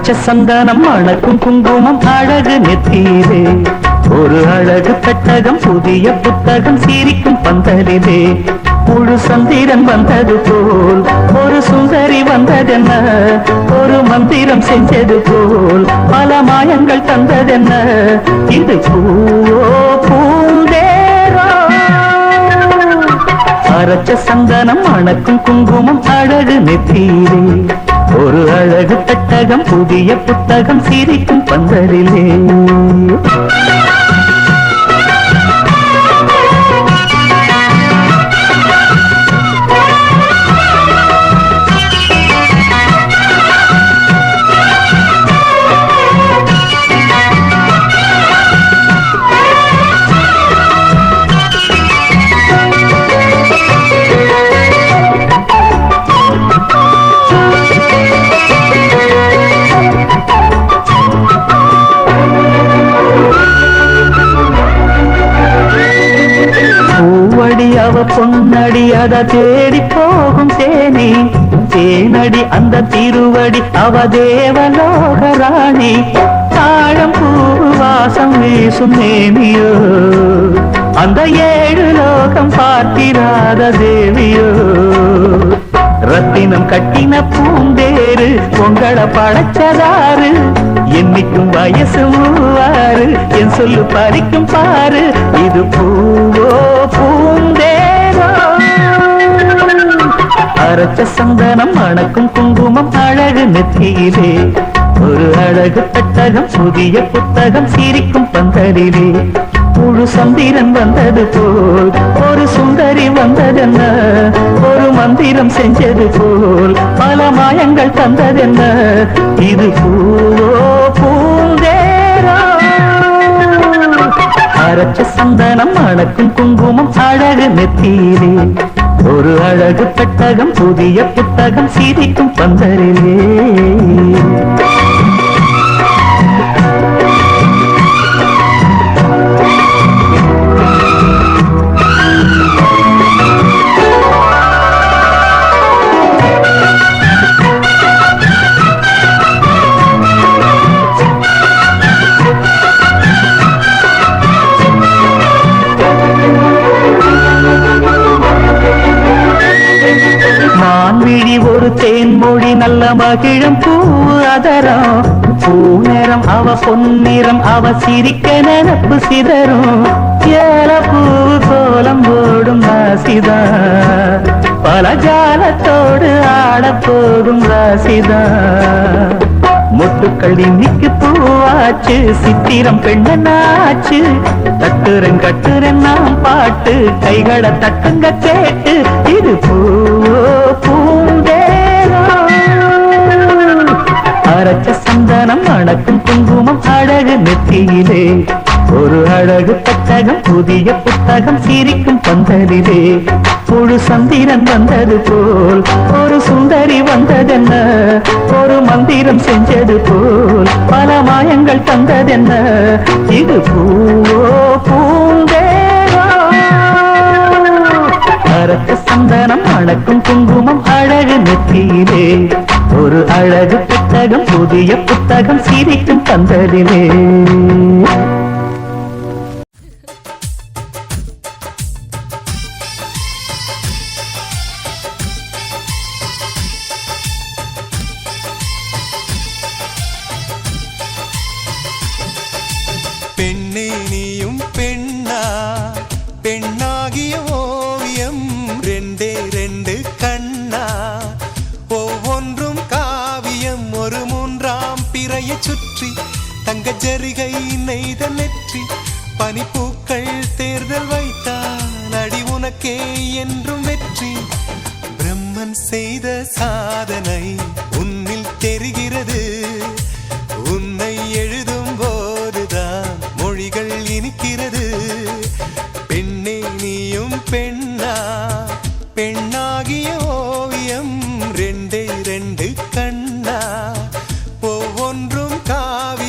அரைச்ச சந்தானம் மணக்கும் குங்குமம் அழகு நெத்தியிலே ஒரு அழகு பெட்டகம் புதிய புத்தகம் சிரிக்கும் பந்தலிலே முழு சந்திரன் வந்தது போல் ஒரு சுந்தரி வந்ததென்ன ஒரு மந்திரம் செஞ்சது போல் பல மாயங்கள் தந்ததென்ன இது பூவோ பூந்தேரோ அரைச்ச சந்தானம் மணக்கும் குங்குமம் அழகு நெத்தியிலே ஒரு அழகு பெட்டகம் புதிய புத்தகம் சிரிக்கும் பந்தலிலே அவ பொன்னடி அத தேடி போகும் தேனி தேனடி அந்த திருவடி அவ தேவலோக ராணி தாழம் பூ வாசம் வீசும் நேமியோ அந்த ஏழு லோகம் பார்த்திராத தேவியோ ரத்தினம் கட்டின பூந்தேரு பொங்கலை படைச்சதாரு என்னைக்கும் வயசு மூவாறு என் சொல்லு பறிக்கும் பாரு இது பூவோ பூந்தேரோ அரைச்ச சந்தனம் மணக்கும் குங்குமம் அழகு நெத்தியிலே ஒரு அழகு பெட்டகம் புதிய புத்தகம் சிரிக்கும் பந்தலிலே முழு சந்திரன் வந்தது போல் ஒரு சுந்தரி வந்ததென்ன ஒரு மந்திரம் செஞ்சது போல் பல மாயங்கள் தந்ததென்ன இது பூவோ பூந்தேரோ அரைச்ச சந்தனம் மணக்கும் குங்குமம் அழகு நெத்தியிலே ஒரு அழகு பெட்டகம் புதிய புத்தகம் சிரிக்கும் பந்தலிலே மான்விழி ஒரு தேன்மொழி நல்ல மகிழும் பூ அதரம் பூநேரம் அவ பொன்னிறம் அவ சிரிக்க நினப்பு சிதறும் ஏல பூ கோலம் போடும் ராசிதா பல ஜாலத்தோடு ஆடப்போகும் ராசிதா மொட்டுக்கள் இன்னைக்கு பூவாச்சு சித்திரம் பெண்ணாச்சு தட்டுரன் கட்டுரன் நாம் பாட்டு கைகளை தட்டுங்க கேட்டு இது பூவோ பூந்தேரோ அரைச்ச சந்தனம் மணக்கும் குங்குமம் அழகு நெத்தியிலே ஒரு அழகு பெட்டகம் புதிய புத்தகம் சிரிக்கும் பந்தலிலே முழு சந்திரன் வந்தது போல் ஒரு சுந்தரி வந்ததென்ன ஒரு மந்திரம் செஞ்சது போல் பல மாயங்கள் தந்ததென்ன இது பூவோ பூந்தேரோ அரைச்ச சந்தனம் மணக்கும் குங்குமம் அழகு நெத்தியிலே ஒரு அழகு புத்தகம் புதிய புத்தகம் சிரிக்கும் பந்தலிலே பெண்ணே நீயும் பெண்ணா பெண்ணாகிய ஓவியம் ரெண்டே ரெண்டு கண்ணா ஒவ்வொன்றும் காவியம் ஒரு மூன்றாம் பிறையை சுற்றி தங்க ஜரிகை நெய்த நெற்றி பனிப்பூக்கள் தேர்தல் வைத்தான் அடி உனக்கே என்றும் வெற்றி பிரம்மன் செய்த சாதனை உன்னில் தெரிகிறது உன்னை எழுதும் போதுதான் மொழிகள் இனிக்கிறது பெண்ணே நீயும் பெண்ணா பெண்ணாகிய ஓவியம் ரெண்டே ரெண்டு கண்ணா ஒவ்வொன்றும் காவி